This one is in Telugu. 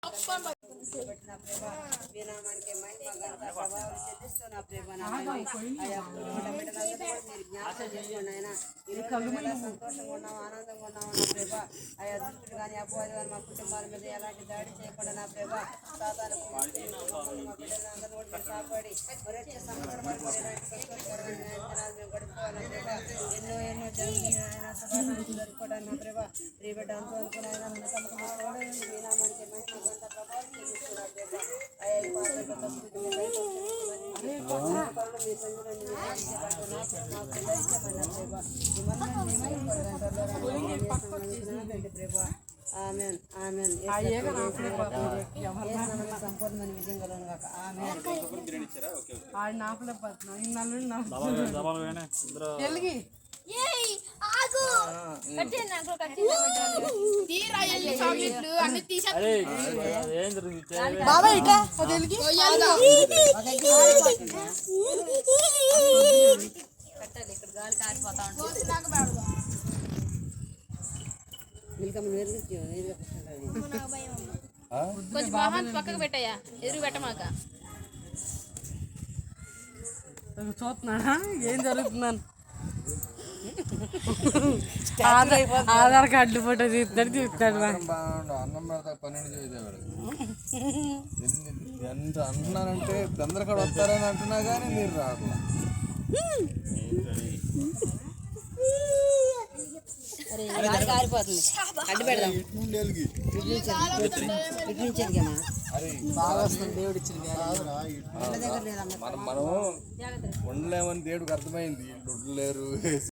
పెట్టిన ప్రేమ వినామానికి మహిమ ఘనత ప్రభావం చెల్లిస్తున్న ప్రేమ అయ్యా మీరు జ్ఞాపకం చేసుకోండి ఆయన ఎలా సంతోషంగా ఉన్నాము ఆనందంగా ఉన్నాము నా ప్రేమ అయ్యా దుష్టుడు కానీ అపవాది కానీ మా కుటుంబాల మీద ఎలాంటి దాడి చేయకుండా నా ప్రేమ సాతాను మా బిడ్డలందరూ కూడా కాపాడి మరి వచ్చే సంవత్సరం వరకు ఎలాంటి సంతోషకరమైన దినాలు మేము గడుపుకోవాలి ప్రేమ ఎన్నో జరిగిన ఆయన శుభాకాంక్షలు జరుపుకోవడానికి నా ప్రేమ ప్రియ బిడ్డ అంతా అనుకున్న ఆయన మన తమకు వినామానికి మహిమ ఘనత ప్రభావం చెల్లిస్తున్నారు ప్రేమ అయ్యా ఈ పాత్ర సంపూర్ణమైన విజయం కలను కాక గాలి కారిపోతా కొంచెం మొహాన్ని పక్కకు పెట్టయ్యా ఎదురు పెట్టమాక చూస్తున్నాడా ఏం జరుగుతున్నాను ఆధార్ కార్డు ఫోటో తీస్తాడు అన్నం పెడతా 12 చేసేవాడు ఎంత అంటున్నానంటే అందరు కూడా వస్తారని అంటున్నా కానీ మీరు రావట్లా కారిపోతుంది అడ్డు పెడదాం మనం ఉండలేమని దేవుడికి అర్థమైంది లేరు